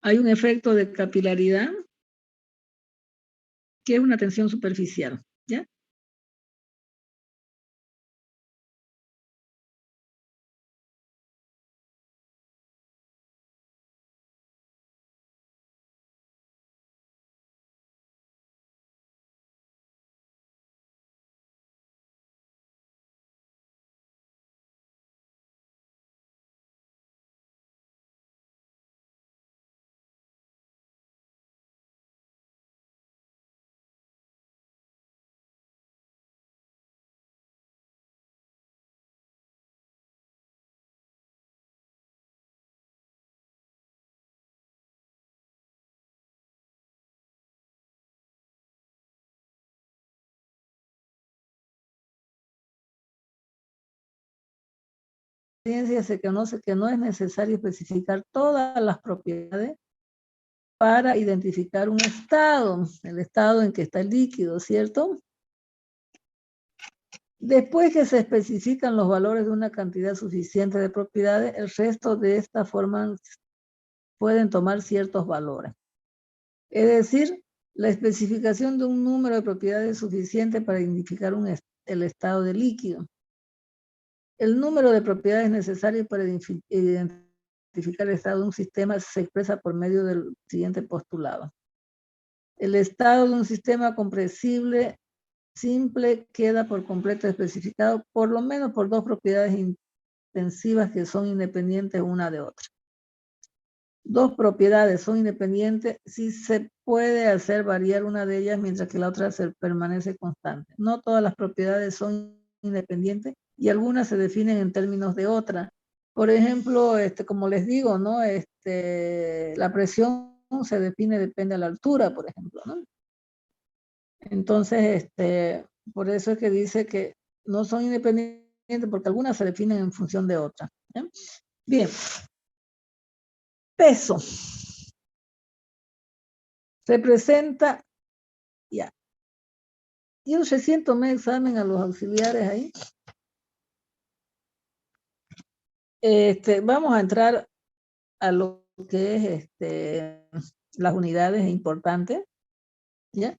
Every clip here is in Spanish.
hay un efecto de capilaridad, que es una tensión superficial, ¿ya? Se conoce que no es necesario especificar todas las propiedades para identificar un estado, el estado en que está el líquido, ¿cierto? Después que se especifican los valores de una cantidad suficiente de propiedades, el resto de esta forma pueden tomar ciertos valores. Es decir, la especificación de un número de propiedades suficiente para identificar el estado de líquido. El número de propiedades necesarias para identificar el estado de un sistema se expresa por medio del siguiente postulado. El estado de un sistema compresible simple queda por completo especificado por lo menos por dos propiedades intensivas que son independientes una de otra. Dos propiedades son independientes si se puede hacer variar una de ellas mientras que la otra permanece constante. No todas las propiedades son independientes y algunas se definen en términos de otra. Por ejemplo, como les digo, ¿no? La presión se define, depende de la altura, por ejemplo, ¿no? Entonces, por eso es que dice que no son independientes porque algunas se definen en función de otras. Bien. Peso. Representa, ya. Yo recién tomé examen a los auxiliares ahí. Vamos a entrar a lo que es las unidades importantes, ¿ya?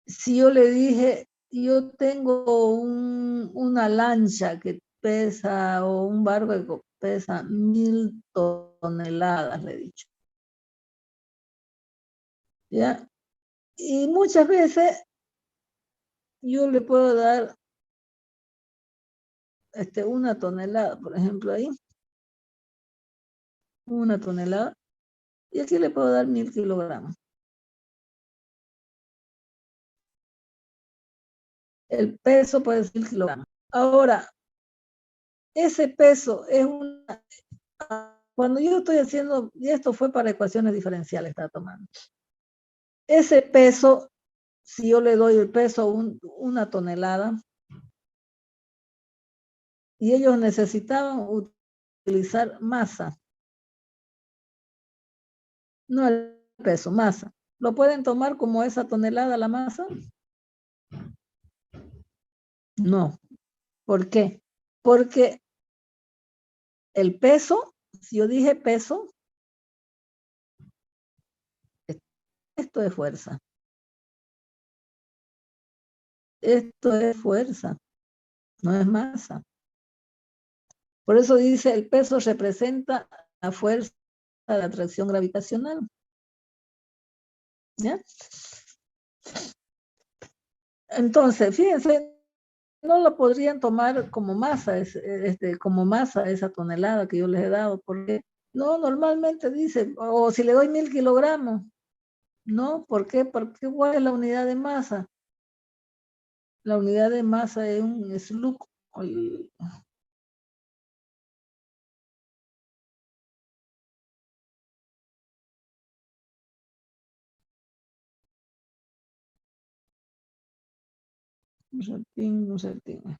Si yo le dije, yo tengo una lancha que pesa, o un barco que pesa 1000 toneladas, le he dicho. ¿Ya? Y muchas veces yo le puedo dar una tonelada, por ejemplo, ahí. Una tonelada. Y aquí le puedo dar 1000 kilogramos. El peso puede ser 1000 kilogramos. Ahora, ese peso es una... Cuando yo estoy haciendo, y esto fue para ecuaciones diferenciales, está tomando. Ese peso, si yo le doy el peso a una tonelada, y ellos necesitaban utilizar masa, no el peso, masa. ¿Lo pueden tomar como esa tonelada la masa? No. ¿Por qué? Porque el peso, si yo dije peso, esto es fuerza. Esto es fuerza, no es masa. Por eso dice, el peso representa la fuerza de atracción gravitacional. ¿Ya? Entonces, fíjense, no lo podrían tomar como masa, esa tonelada que yo les he dado, porque no, normalmente dice, o si le doy 1000 kilogramos, no, ¿por qué? Porque ¿cuál es la unidad de masa? La unidad de masa es un slug. Un septín.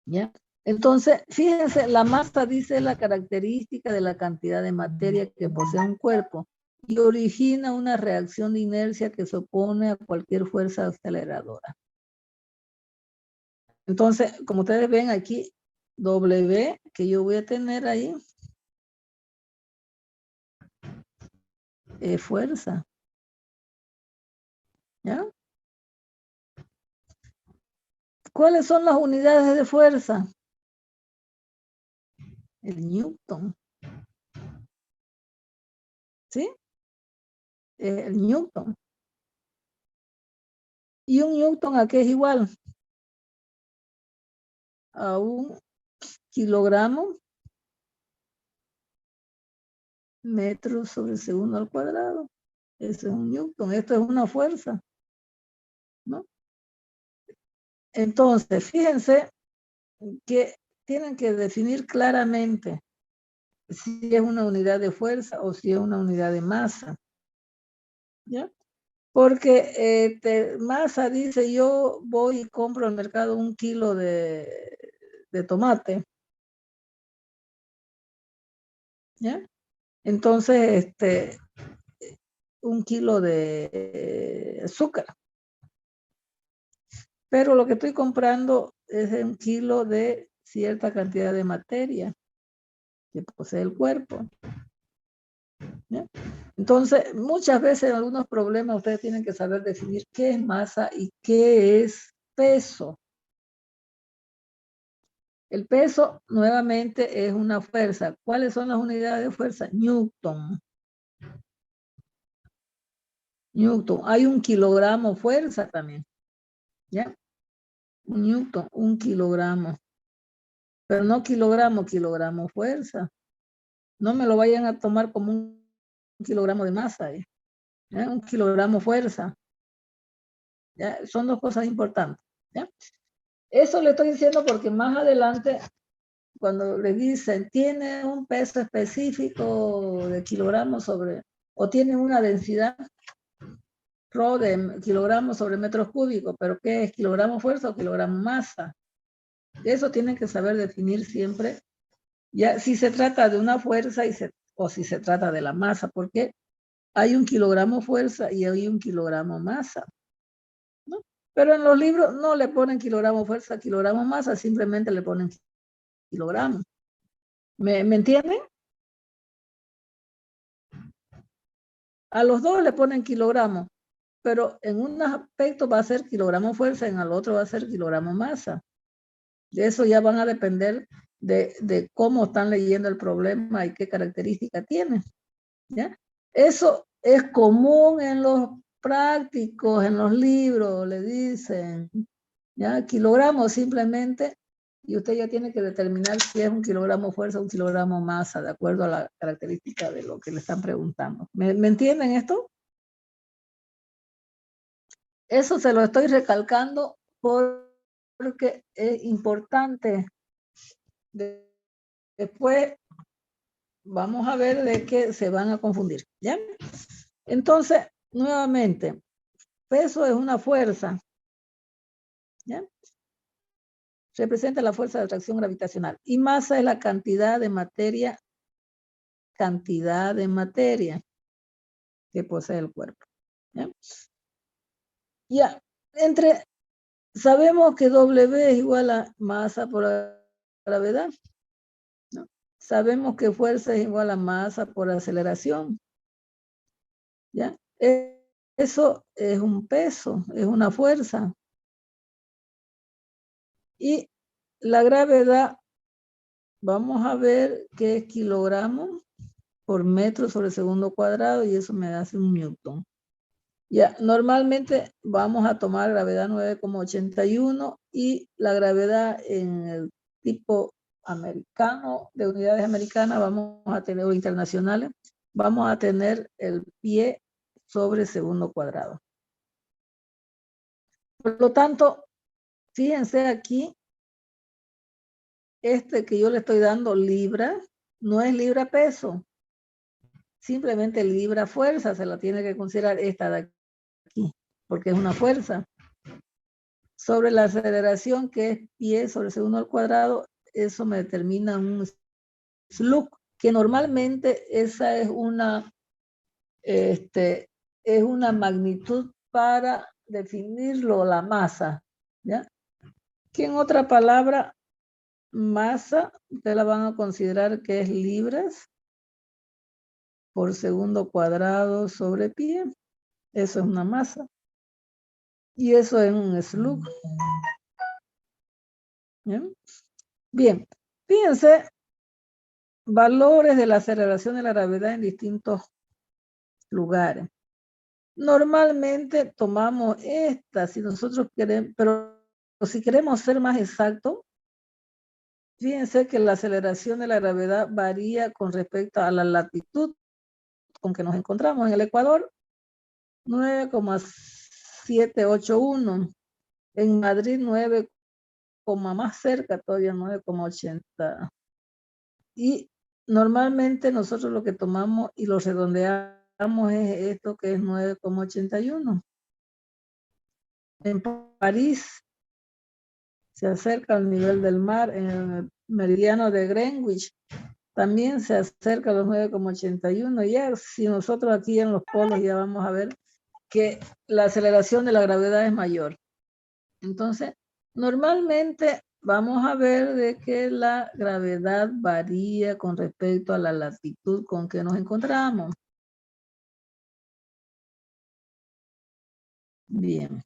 ¿Ya? Entonces, fíjense, la masa dice la característica de la cantidad de materia que posee un cuerpo y origina una reacción de inercia que se opone a cualquier fuerza aceleradora. Entonces, como ustedes ven aquí, W, que yo voy a tener ahí, es fuerza. ¿Ya? ¿Cuáles son las unidades de fuerza? El Newton. ¿Sí? El Newton. ¿Y un Newton a qué es igual? A un kilogramo metro sobre segundo al cuadrado. Eso es un Newton. Esto es una fuerza, ¿no? Entonces, fíjense que tienen que definir claramente si es una unidad de fuerza o si es una unidad de masa. ¿Ya? Porque masa dice, yo voy y compro al mercado 1 kilo de tomate. ¿Ya? Entonces, 1 kilo de azúcar. Pero lo que estoy comprando es 1 kilo de cierta cantidad de materia que posee el cuerpo. ¿Ya? Entonces, muchas veces en algunos problemas ustedes tienen que saber definir qué es masa y qué es peso. El peso, nuevamente, es una fuerza. ¿Cuáles son las unidades de fuerza? Newton. Newton. Hay 1 kilogramo fuerza también. ¿Ya? Un Newton, 1 kilogramo. Pero no kilogramo fuerza. No me lo vayan a tomar como 1 kilogramo de masa. ¿Ya? 1 kilogramo fuerza. ¿Ya? Son dos cosas importantes. ¿Ya? Eso le estoy diciendo porque más adelante, cuando le dicen, tiene un peso específico de kilogramos sobre, o tiene una densidad ρ de kilogramos sobre metros cúbicos, pero ¿qué es kilogramo fuerza o kilogramo masa? Eso tienen que saber definir siempre, ya si se trata de una fuerza o si se trata de la masa, porque hay 1 kilogramo fuerza y hay 1 kilogramo masa, ¿no? Pero en los libros no le ponen kilogramo fuerza, kilogramo masa, simplemente le ponen kilogramos. ¿Me entienden? A los dos le ponen kilogramos, pero en un aspecto va a ser kilogramo fuerza, en el otro va a ser kilogramo masa. De eso ya van a depender de cómo están leyendo el problema y qué característica tiene. ¿Ya? Eso es común en los prácticos, en los libros, le dicen, ¿ya? Kilogramos simplemente, y usted ya tiene que determinar si es 1 kilogramo fuerza o 1 kilogramo masa, de acuerdo a la característica de lo que le están preguntando. ¿Me entienden esto? Eso se lo estoy recalcando porque es importante. Después vamos a ver de qué se van a confundir, ¿ya? Entonces, nuevamente, peso es una fuerza, ¿ya? Representa la fuerza de atracción gravitacional. Y masa es la cantidad de materia que posee el cuerpo, ¿ya? Ya, sabemos que W es igual a masa por gravedad, ¿no? Sabemos que fuerza es igual a masa por aceleración, ¿ya? Eso es un peso, es una fuerza. Y la gravedad, vamos a ver que es kilogramos por metro sobre segundo cuadrado y eso me hace 1 Newton. Ya, normalmente vamos a tomar gravedad 9,81 y la gravedad en el tipo americano, de unidades americanas, vamos a tener, o internacionales, vamos a tener el pie sobre segundo cuadrado. Por lo tanto, fíjense aquí, que yo le estoy dando libra, no es libra peso, simplemente libra fuerza, se la tiene que considerar esta de aquí, porque es una fuerza. Sobre la aceleración, que es pie sobre segundo al cuadrado, eso me determina un slug, que normalmente esa es una magnitud para definirlo, la masa, ¿ya? Que en otra palabra, masa, ustedes la van a considerar que es libras por segundo cuadrado sobre pie. Eso es una masa. Y eso es un slug. ¿Bien? Bien, fíjense, valores de la aceleración de la gravedad en distintos lugares. Normalmente tomamos esta, si nosotros queremos, pero si queremos ser más exactos, fíjense que la aceleración de la gravedad varía con respecto a la latitud con que nos encontramos en el Ecuador, 9,781. En Madrid, 9, más cerca, todavía 9,80. Y normalmente nosotros lo que tomamos y lo redondeamos es esto que es 9,81. En París se acerca al nivel del mar, en el meridiano de Greenwich también se acerca a los 9,81. Ya si nosotros aquí en los polos ya vamos a ver que la aceleración de la gravedad es mayor. Entonces, normalmente vamos a ver de que la gravedad varía con respecto a la latitud con que nos encontramos. Bien.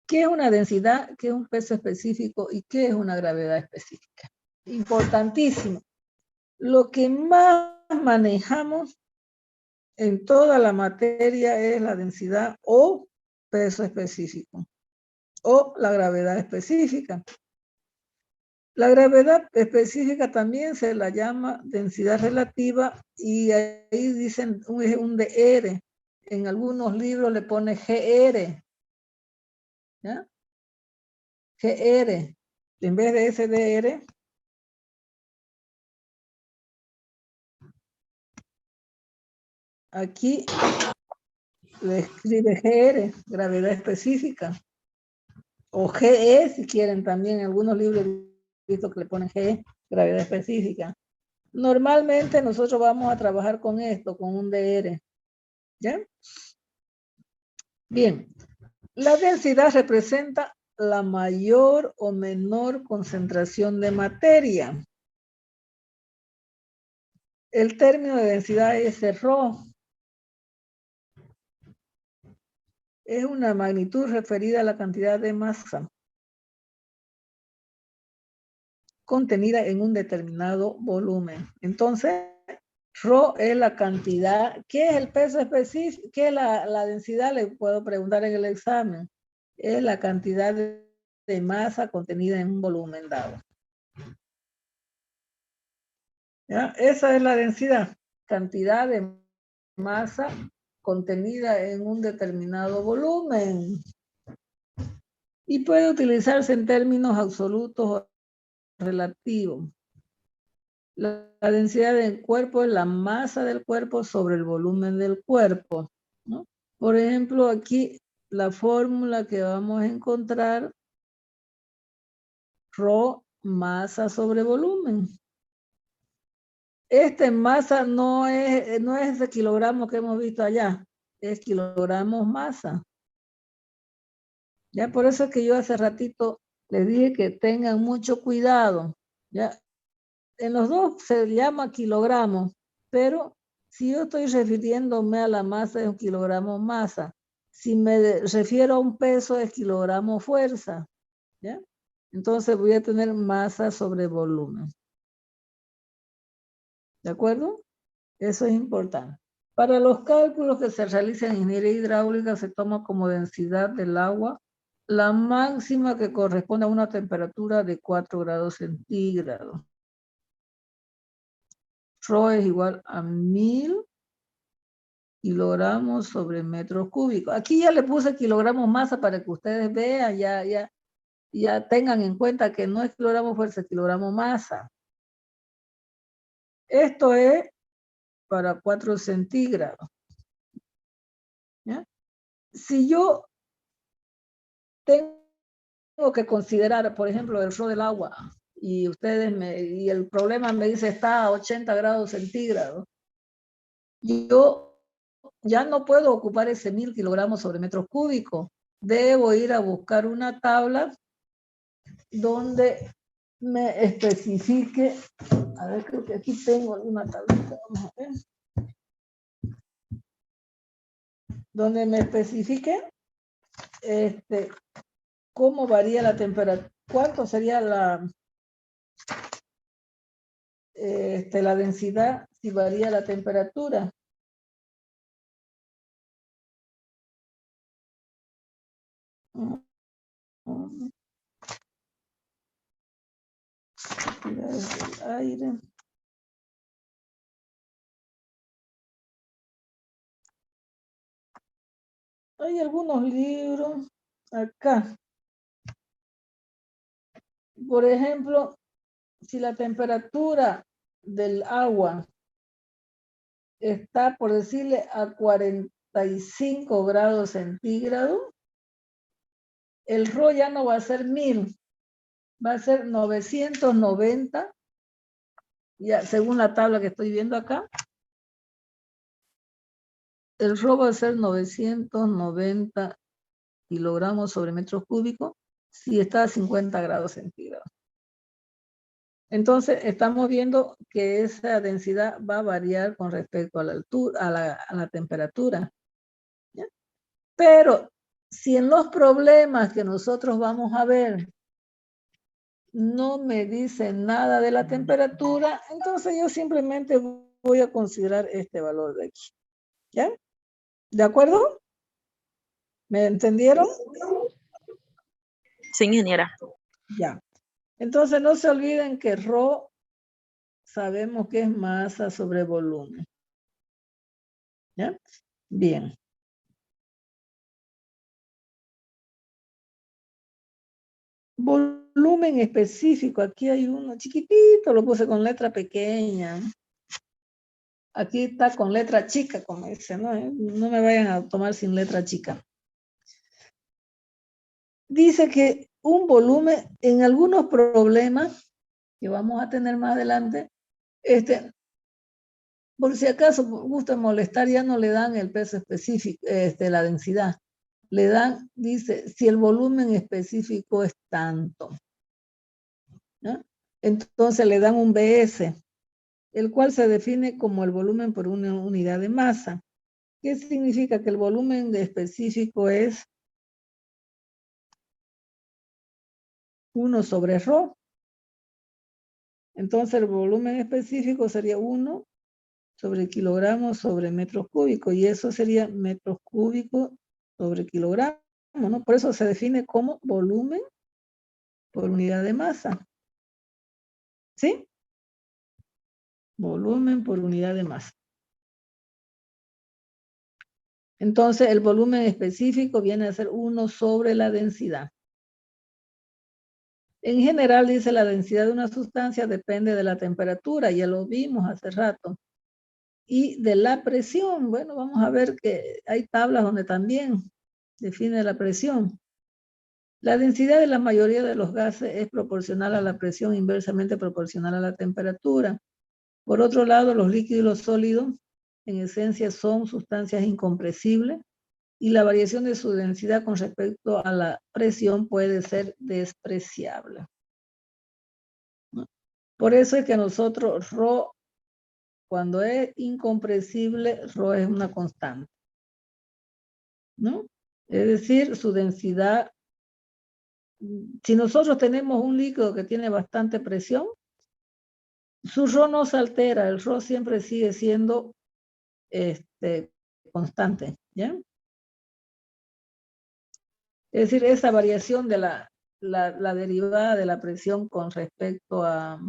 ¿Qué es una densidad? ¿Qué es un peso específico? ¿Y qué es una gravedad específica? Importantísimo. Lo que más manejamos en toda la materia es la densidad o peso específico o la gravedad específica. La gravedad específica también se la llama densidad relativa y ahí dicen un dr. En algunos libros le pone gr. ¿Ya? gr. En vez de ese dr, aquí le escribe gr, gravedad específica. O GE, si quieren también, en algunos libros he visto que le ponen GE, gravedad específica. Normalmente nosotros vamos a trabajar con esto, con un dr. ¿Ya? Bien, la densidad representa la mayor o menor concentración de materia. El término de densidad es ρ. Es una magnitud referida a la cantidad de masa contenida en un determinado volumen. Entonces, ρ es la cantidad. ¿Qué es el peso específico? ¿Qué es la densidad? Le puedo preguntar en el examen. Es la cantidad de masa contenida en un volumen dado. ¿Ya? Esa es la densidad, cantidad de masa contenida en un determinado volumen. Y puede utilizarse en términos absolutos o relativos. La densidad del cuerpo es la masa del cuerpo sobre el volumen del cuerpo, ¿no? Por ejemplo, aquí la fórmula que vamos a encontrar, ρ, masa sobre volumen. Esta masa no es ese kilogramo que hemos visto allá, es kilogramos masa. Ya por eso es que yo hace ratito les dije que tengan mucho cuidado. Ya en los dos se llama kilogramos, pero si yo estoy refiriéndome a la masa es un kilogramo masa. Si me refiero a un peso es kilogramo fuerza. ¿Ya? Entonces voy a tener masa sobre volumen. ¿De acuerdo? Eso es importante. Para los cálculos que se realizan en ingeniería hidráulica se toma como densidad del agua la máxima que corresponde a una temperatura de 4 grados centígrados. ρ es igual a 1000 kilogramos sobre metros cúbicos. Aquí ya le puse kilogramos masa para que ustedes vean, ya tengan en cuenta que no es kilogramo fuerza, es kilogramo masa. Esto es para 4 centígrados. ¿Ya? Si yo tengo que considerar, por ejemplo, el ρ del agua, y y el problema me dice está a 80 grados centígrados, yo ya no puedo ocupar ese 1000 kilogramos sobre metros cúbicos. Debo ir a buscar una tabla donde me especifique, a ver, creo que aquí tengo alguna tablita, vamos a ver, donde me especifique cómo varía la temperatura, cuánto sería la densidad si varía la temperatura. Propiedades del aire. Hay algunos libros acá. Por ejemplo, si la temperatura del agua está, por decirle, a 45 grados centígrados, el Rho ya no va a ser 1000, va a ser 990, ya, según la tabla que estoy viendo acá. El Rho va a ser 990 kilogramos sobre metro cúbico si está a 50 grados centígrados. Entonces, estamos viendo que esa densidad va a variar con respecto a la altura, a la temperatura. ¿Ya? Pero, si en los problemas que nosotros vamos a ver no me dicen nada de la temperatura, entonces yo simplemente voy a considerar este valor de aquí. ¿Ya? ¿De acuerdo? ¿Me entendieron? Sí, ingeniera. Ya. Entonces, no se olviden que Rho sabemos que es masa sobre volumen. ¿Ya? Bien. Volumen específico, aquí hay uno chiquitito, lo puse con letra pequeña. Aquí está con letra chica, como dice, ¿no? No me vayan a tomar sin letra chica. Dice que un volumen, en algunos problemas que vamos a tener más adelante, por si acaso gusta molestar, ya no le dan el peso específico, la densidad. Le dan, dice, si el volumen específico es tanto, ¿no? Entonces le dan un BS, el cual se define como el volumen por una unidad de masa. ¿Qué significa? Que el volumen específico es 1 sobre Rho. Entonces el volumen específico sería 1 sobre kilogramos sobre metros cúbicos, y eso sería metros cúbicos sobre kilogramos, ¿no? Por eso se define como volumen por unidad de masa. ¿Sí? Volumen por unidad de masa. Entonces, el volumen específico viene a ser 1 sobre la densidad. En general, dice, la densidad de una sustancia depende de la temperatura, ya lo vimos hace rato. Y de la presión, bueno, vamos a ver que hay tablas donde también define la presión. La densidad de la mayoría de los gases es proporcional a la presión, inversamente proporcional a la temperatura. Por otro lado, los líquidos y los sólidos, en esencia, son sustancias incompresibles, y la variación de su densidad con respecto a la presión puede ser despreciable. ¿No? Por eso es que nosotros Rho, cuando es incompresible, Rho es una constante, ¿no? Es decir, su densidad, si nosotros tenemos un líquido que tiene bastante presión, su Rho no se altera, el Rho siempre sigue siendo constante, ¿ya? Es decir, esa variación de la derivada de la presión con respecto a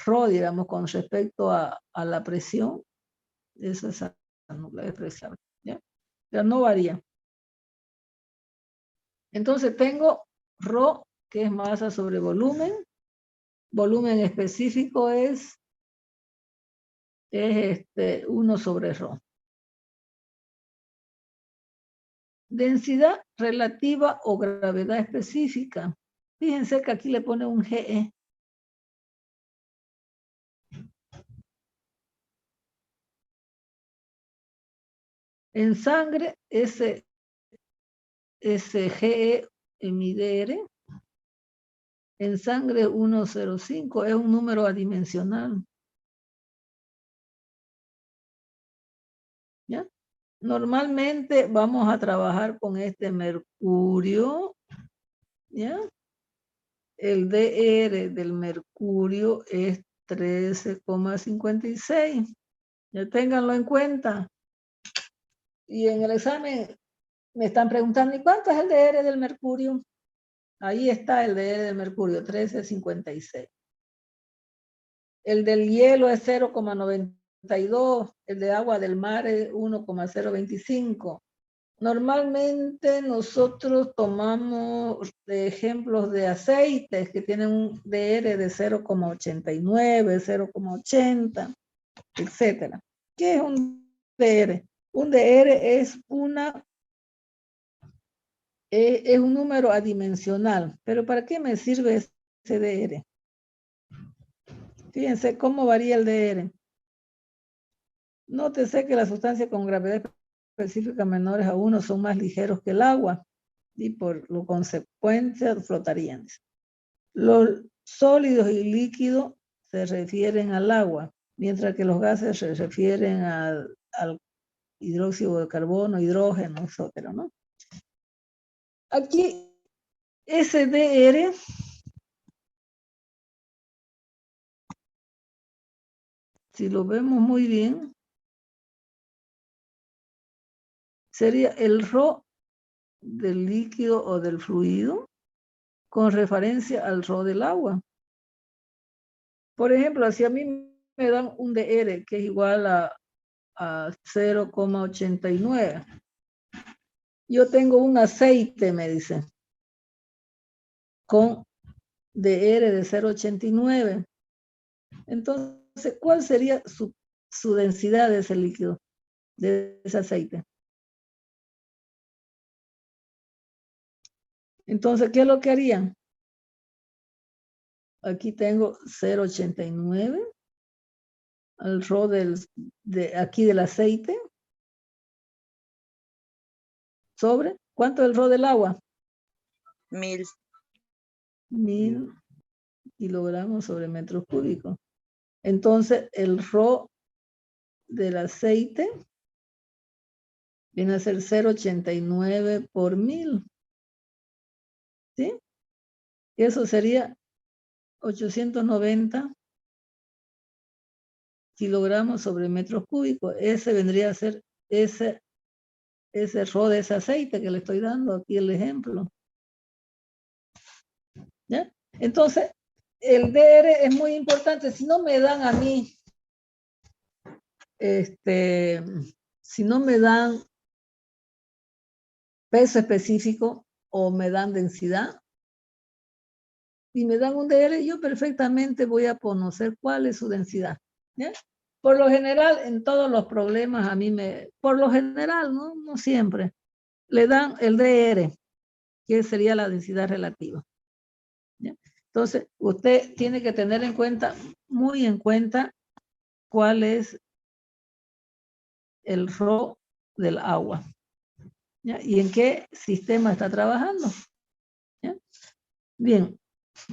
Rho, digamos, con respecto a la presión, eso es despreciable, ¿ya? Pero no varía. Entonces tengo Rho, que es masa sobre volumen. Volumen específico es 1 sobre Rho. Densidad relativa o gravedad específica. Fíjense que aquí le pone un GE. En sangre, ese GE en IDR en sangre 105, es un número adimensional. ¿Ya? Normalmente vamos a trabajar con este mercurio, ¿ya? El DR del mercurio es 13,56. Ya ténganlo en cuenta. Y en el examen me están preguntando, ¿y cuánto es el DR del mercurio? Ahí está el DR del mercurio, 13,56. El del hielo es 0,92. El de agua del mar es 1,025. Normalmente nosotros tomamos ejemplos de aceites que tienen un DR de 0,89, 0,80, etc. ¿Qué es un DR? Un DR es un número adimensional. ¿Pero para qué me sirve ese DR? Fíjense cómo varía el DR. Nótese que las sustancias con gravedad específica menores a 1 son más ligeros que el agua y por lo consecuente flotarían. Los sólidos y líquidos se refieren al agua, mientras que los gases se refieren al hidróxido de carbono, hidrógeno, etcétera, ¿no? Aquí, SDR si lo vemos muy bien, sería el ρ del líquido o del fluido con referencia al ρ del agua. Por ejemplo, si a mí me dan un DR que es igual a 0,89, yo tengo un aceite, me dice, con DR de 0,89. Entonces, ¿cuál sería su densidad de ese líquido, de ese aceite? Entonces, ¿qué es lo que harían? Aquí tengo 0,89 al ρ aquí del aceite sobre, ¿cuánto es el ρ del agua? 1000. 1000 kilogramos sobre metros cúbicos. Entonces, el ρ del aceite viene a ser 0,89 por 1000. ¿Sí? Y eso sería 890 kilogramos sobre metros cúbicos. Ese vendría a ser ese ρ de ese aceite que le estoy dando aquí el ejemplo. ¿Ya? Entonces, el DR es muy importante. Si no me dan a mí, si no me dan peso específico o me dan densidad, y me dan un DR, yo perfectamente voy a conocer cuál es su densidad. ¿Ya? Por lo general, en todos los problemas, por lo general, no siempre, le dan el DR, que sería la densidad relativa. ¿Ya? Entonces, usted tiene que tener en cuenta, muy en cuenta, cuál es el ρ del agua. ¿Ya? Y en qué sistema está trabajando. ¿Ya? Bien,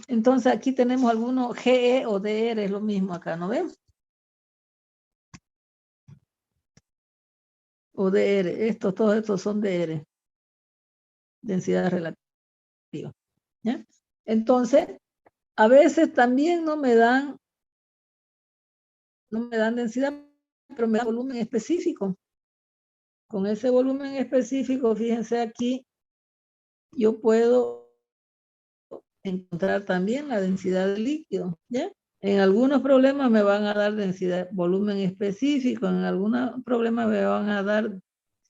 entonces aquí tenemos algunos GE o DR, es lo mismo acá, ¿no ven? O DR, todos estos son DR, densidad relativa. ¿Ya? Entonces, a veces también no me dan densidad, pero me dan volumen específico. Con ese volumen específico, fíjense aquí, yo puedo encontrar también la densidad del líquido, ¿ya? En algunos problemas me van a dar densidad, volumen específico, en algunos problemas me van a dar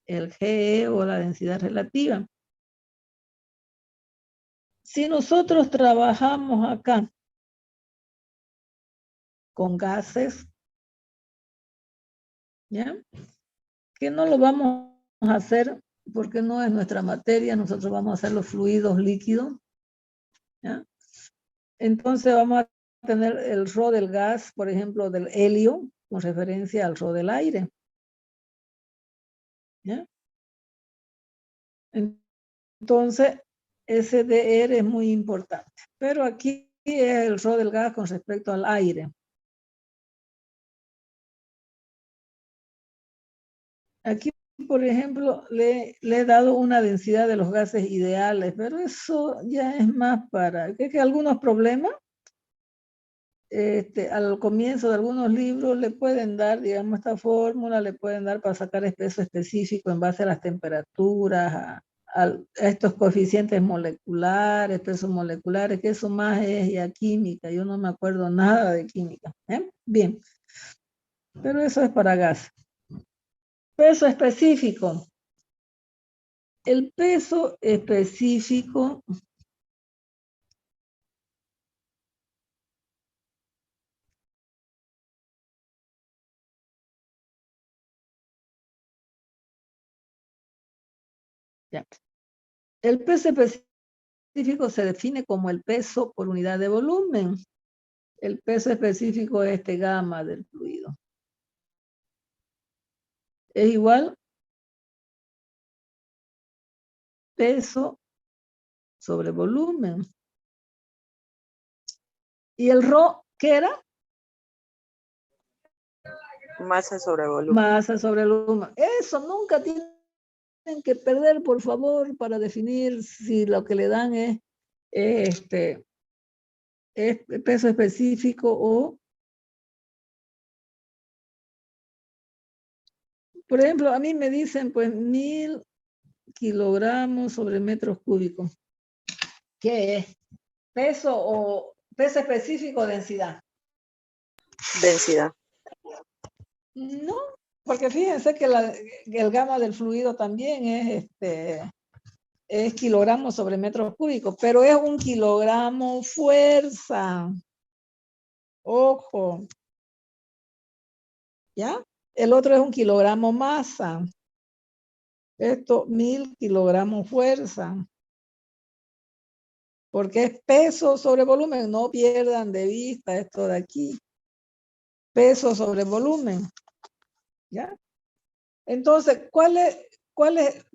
el GE o la densidad relativa. Si nosotros trabajamos acá con gases, ¿ya? Que no lo vamos a hacer porque no es nuestra materia, nosotros vamos a hacer los fluidos líquidos, ¿ya? Entonces vamos a tener el ρ del gas, por ejemplo, del helio, con referencia al ρ del aire. ¿Ya? Entonces, ese DR es muy importante. Pero aquí es el rol del gas con respecto al aire. Aquí, por ejemplo, le he dado una densidad de los gases ideales, pero eso ya es más para que algunos problemas al comienzo de algunos libros le pueden dar, digamos, esta fórmula, le pueden dar para sacar peso específico en base a las temperaturas, a estos coeficientes moleculares, pesos moleculares, que eso más es ya química, yo no me acuerdo nada de química. Bien, pero eso es para gas. Peso específico. El peso específico ya. El peso específico se define como el peso por unidad de volumen. El peso específico es gamma del fluido. Es igual peso sobre volumen. ¿Y el ρ qué era? Masa sobre volumen. Masa sobre volumen. Eso nunca tienen que perder, por favor, para definir si lo que le dan es peso específico o, por ejemplo, a mí me dicen pues 1000 kilogramos sobre metros cúbicos. ¿Qué es? ¿Peso o peso específico o densidad? Densidad. No, porque fíjense que el gamma del fluido también es kilogramos sobre metros cúbicos, pero es un kilogramo fuerza. Ojo. ¿Ya? El otro es un kilogramo masa. Esto 1000 kilogramos fuerza. Porque es peso sobre volumen. No pierdan de vista esto de aquí. Peso sobre volumen. ¿Ya? Entonces, ¿cuál es?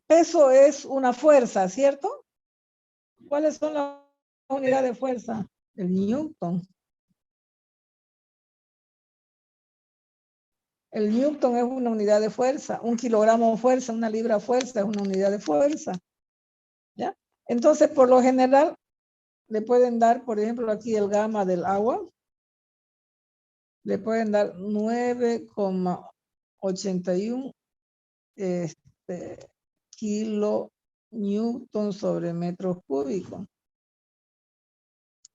Peso es una fuerza, ¿cierto? ¿Cuáles son las unidades de fuerza? El newton. El newton es una unidad de fuerza. Un kilogramo de fuerza, una libra fuerza es una unidad de fuerza. ¿Ya? Entonces, por lo general, le pueden dar, por ejemplo, aquí el gamma del agua. Le pueden dar 9,81 kilonewton sobre metros cúbicos.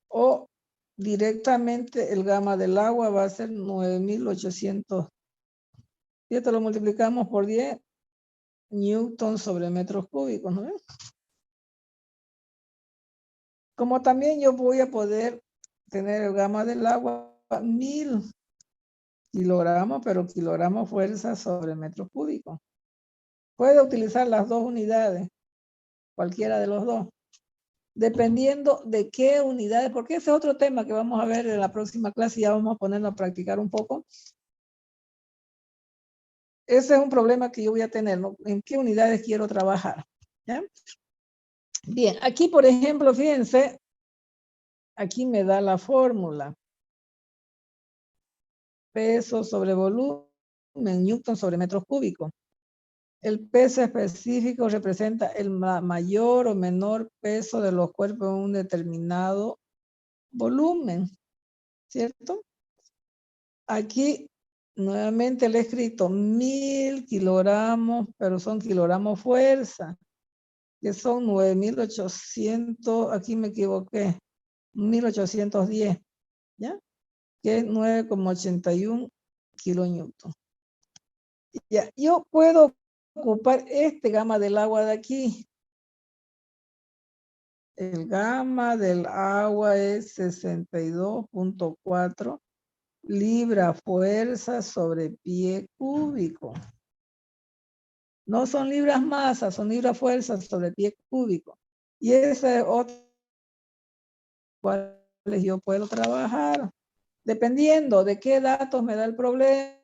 O directamente el gamma del agua va a ser 9800. Y esto lo multiplicamos por 10 newton sobre metros cúbicos, ¿no ves? Como también yo voy a poder tener el gamma del agua 1000 kilogramos, pero kilogramos fuerza sobre metros cúbicos. Puede utilizar las dos unidades, cualquiera de los dos, dependiendo de qué unidades, porque ese es otro tema que vamos a ver en la próxima clase, ya vamos a ponernos a practicar un poco. Ese es un problema que yo voy a tener, ¿no? ¿En qué unidades quiero trabajar? ¿Ya? Bien, aquí por ejemplo, fíjense, aquí me da la fórmula. Peso sobre volumen, newton sobre metros cúbicos. El peso específico representa el mayor o menor peso de los cuerpos en un determinado volumen, ¿cierto? Aquí nuevamente le he escrito 1000 kilogramos, pero son kilogramos fuerza, que son 9800, aquí me equivoqué, 1810, ¿ya? Que es 9,81 kilonewton. Ya, yo puedo ocupar este gamma del agua de aquí. El gamma del agua es 62,4 libra fuerza sobre pie cúbico. No son libras masa, son libras fuerza sobre pie cúbico. Y ese es otro cuales yo puedo trabajar. Dependiendo de qué datos me da el problema,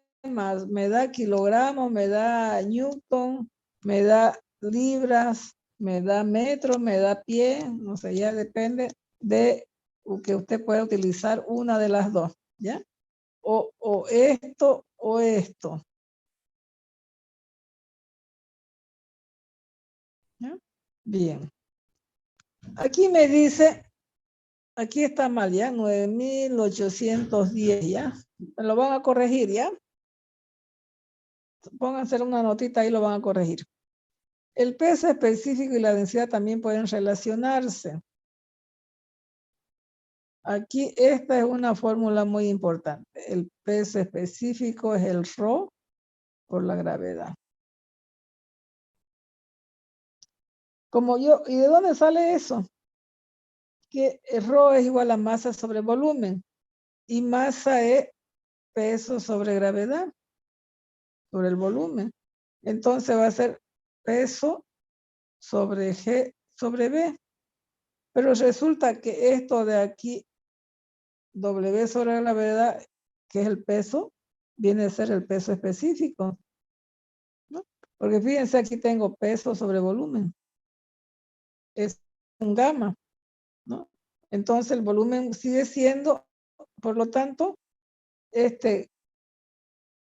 me da kilogramos, me da newton, me da libras, me da metros, me da pie, no sé, ya depende de que usted puede utilizar una de las dos, ¿ya? O esto o esto. ¿Ya? Bien. Aquí me dice, aquí está mal, ¿ya? 9.810, ¿ya? Me lo van a corregir, ¿ya? Pónganse una notita ahí, lo van a corregir. El peso específico y la densidad también pueden relacionarse. Aquí esta es una fórmula muy importante. El peso específico es el ρ por la gravedad. ¿Y de dónde sale eso? Que el ρ es igual a masa sobre volumen y masa es peso sobre gravedad, sobre el volumen. Entonces va a ser peso sobre G sobre B. Pero resulta que esto de aquí, W sobre la gravedad, que es el peso, viene a ser el peso específico, ¿no? Porque fíjense, aquí tengo peso sobre volumen. Es un gamma, ¿no? Entonces el volumen sigue siendo, por lo tanto, este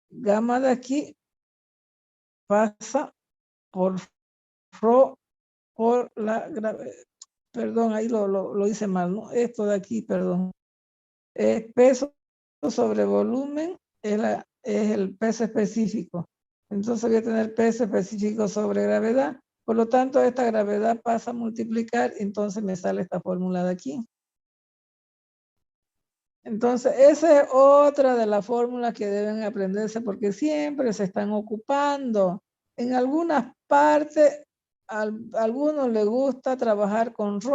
gamma de aquí pasa por ρ por la gravedad. Perdón, ahí lo hice mal, ¿no? Esto de aquí, perdón. Es peso sobre volumen, es el peso específico. Entonces voy a tener peso específico sobre gravedad. Por lo tanto, esta gravedad pasa a multiplicar, entonces me sale esta fórmula de aquí. Entonces, esa es otra de las fórmulas que deben aprenderse porque siempre se están ocupando. En algunas partes, a algunos les gusta trabajar con ρ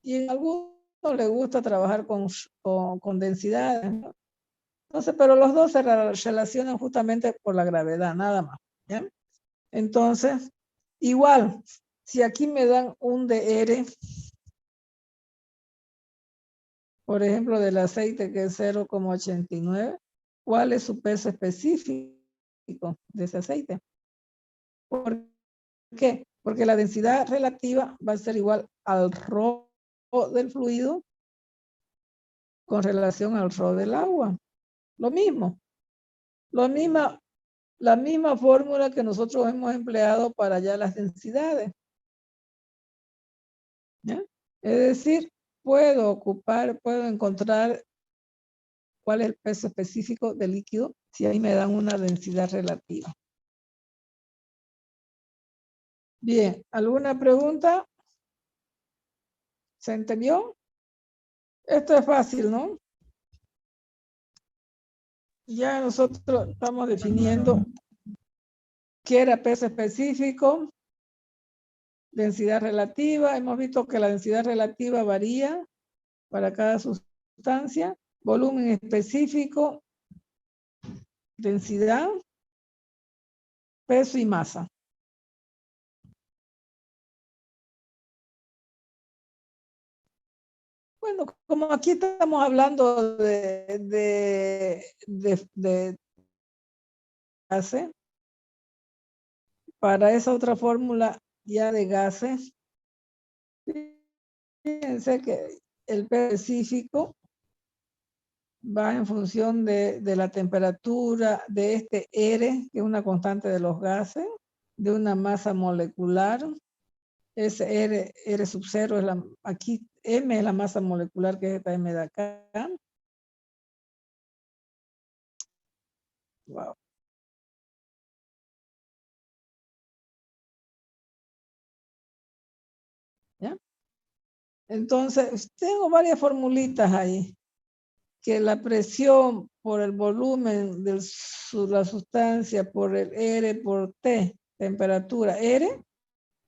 y en algunos les gusta trabajar con densidades, ¿no? Entonces, pero los dos se relacionan justamente por la gravedad, nada más, ¿ya? Entonces, igual, si aquí me dan un dr, por ejemplo, del aceite que es 0,89, ¿cuál es su peso específico de ese aceite? ¿Por qué? Porque la densidad relativa va a ser igual al ρ del fluido con relación al ρ del agua. Lo mismo. La misma fórmula que nosotros hemos empleado para ya las densidades. ¿Ya? Es decir, puedo encontrar cuál es el peso específico del líquido si ahí me dan una densidad relativa. Bien, ¿alguna pregunta? ¿Se entendió? Esto es fácil, ¿no? Ya nosotros estamos definiendo qué era peso específico, densidad relativa. Hemos visto que la densidad relativa varía para cada sustancia. Volumen específico, densidad, peso y masa. Bueno, como aquí estamos hablando de gases, para esa otra fórmula ya de gases, fíjense que el peso específico va en función de la temperatura de este R, que es una constante de los gases, de una masa molecular. Ese R sub 0 es aquí M es la masa molecular, que es esta M de acá. Wow. ¿Ya? Entonces, tengo varias formulitas ahí. Que la presión por el volumen de la sustancia, por el R por T, temperatura R,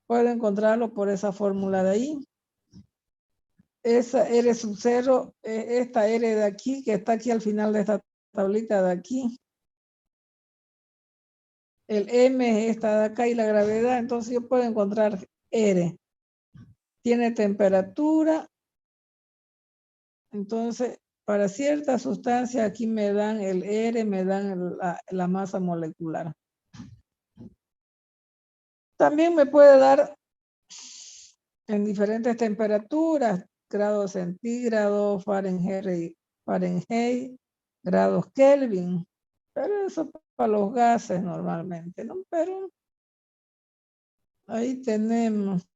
puedo encontrarlo por esa fórmula de ahí. Esa R sub 0, esta R de aquí, que está aquí al final de esta tablita de aquí. El M es esta de acá y la gravedad, entonces yo puedo encontrar R. Tiene temperatura, entonces para cierta sustancia aquí me dan el R, me dan la masa molecular. También me puede dar en diferentes temperaturas. grados centígrados, Fahrenheit, grados Kelvin. Pero eso para los gases normalmente, ¿no? Pero ahí tenemos.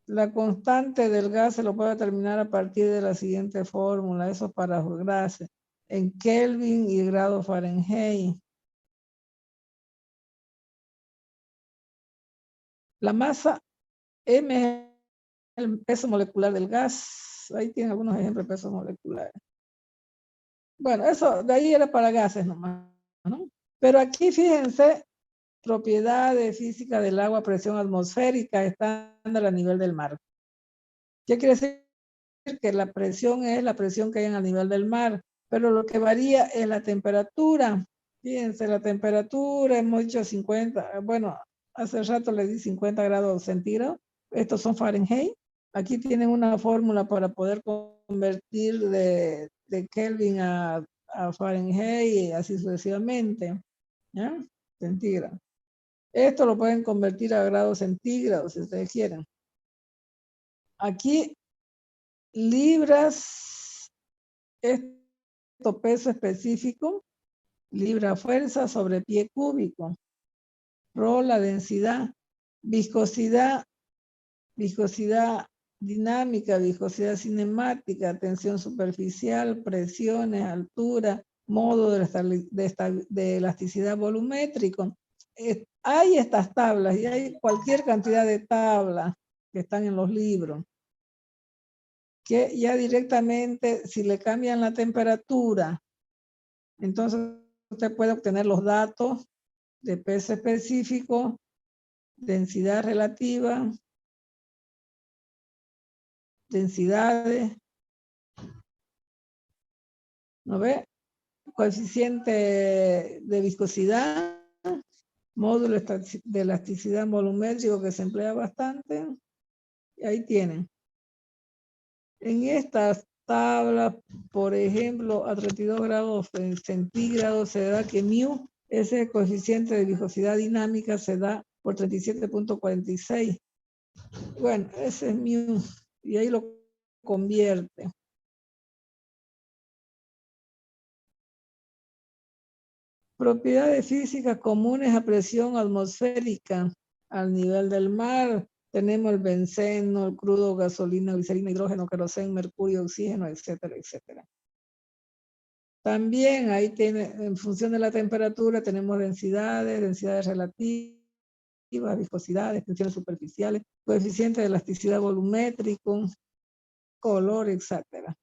La constante del gas se lo puede determinar a partir de la siguiente fórmula. Eso es para los gases. En Kelvin y grado Fahrenheit. La masa M es el peso molecular del gas. Ahí tienen algunos ejemplos de pesos moleculares. Bueno, eso de ahí era para gases nomás, ¿no? Pero aquí fíjense, propiedades físicas del agua, presión atmosférica, estándar a nivel del mar. ¿Qué quiere decir? Que la presión es la presión que hay en el nivel del mar, pero lo que varía es la temperatura. Fíjense, la temperatura, hemos dicho 50, bueno, hace rato le di 50 grados centígrados, estos son Fahrenheit. Aquí tienen una fórmula para poder convertir de Kelvin a Fahrenheit y así sucesivamente, ¿ya? Centígrados. Esto lo pueden convertir a grados centígrados si ustedes quieren. Aquí libras, esto peso específico, libra fuerza sobre pie cúbico. Rho, la densidad, viscosidad dinámica, viscosidad cinemática, tensión superficial, presiones, altura, modo de elasticidad volumétrico. Hay estas tablas y hay cualquier cantidad de tablas que están en los libros, que ya directamente, si le cambian la temperatura, entonces usted puede obtener los datos de peso específico, densidad relativa, densidades, ¿no ve? Coeficiente de viscosidad, módulo de elasticidad volumétrico que se emplea bastante, y ahí tienen. En estas tablas, por ejemplo, a 32 grados centígrados se da que μ, ese coeficiente de viscosidad dinámica se da por 37.46. Bueno, ese es μ, y ahí lo convierte. Propiedades físicas comunes a presión atmosférica al nivel del mar. Tenemos el benceno, el crudo, gasolina, glicerina, hidrógeno, queroseno, mercurio, oxígeno, etcétera, etcétera. También ahí tiene, en función de la temperatura, tenemos densidades relativas, viscosidades, tensiones superficiales, coeficiente de elasticidad volumétrico, color, etcétera.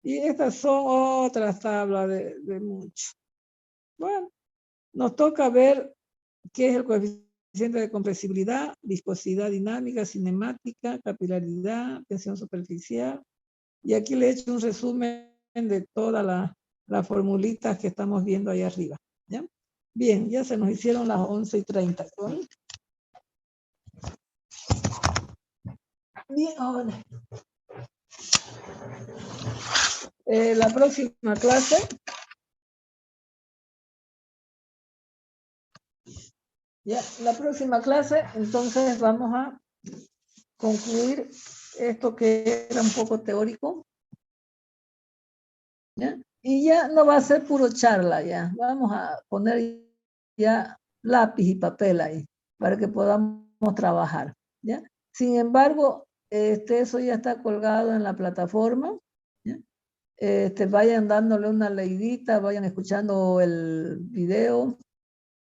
Y estas son otras tablas de mucho. Bueno, nos toca ver qué es el coeficiente de compresibilidad, viscosidad dinámica, cinemática, capilaridad, tensión superficial. Y aquí le he hecho un resumen de todas las formulitas que estamos viendo ahí arriba. ¿Ya? Bien, ya se nos hicieron las 11:30. Bien, ahora. La próxima clase. Ya, la próxima clase, entonces vamos a concluir esto que era un poco teórico. ¿Ya? Y ya no va a ser puro charla, ya. Vamos a poner ya lápiz y papel ahí para que podamos trabajar. ¿Ya? Sin embargo, eso ya está colgado en la plataforma. ¿Ya? Vayan dándole una leidita, vayan escuchando el video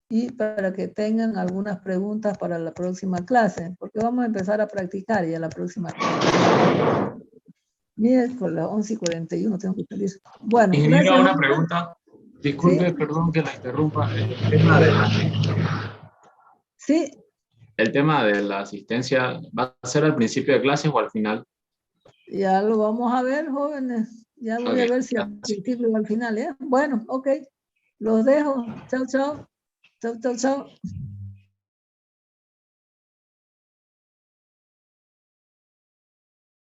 y para que tengan algunas preguntas para la próxima clase, porque vamos a empezar a practicar ya la próxima clase. Miércoles 11:41 tengo que salir. Bueno, Ingeniero, una pregunta. Disculpe, ¿sí? Perdón que la interrumpa. Sí. El tema de la asistencia, ¿va a ser al principio de clases o al final? Ya lo vamos a ver, jóvenes. Ya voy a ver si al principio o al final, ¿eh? Bueno, ok. Los dejo. Chao, chao. Chao, chao, chao.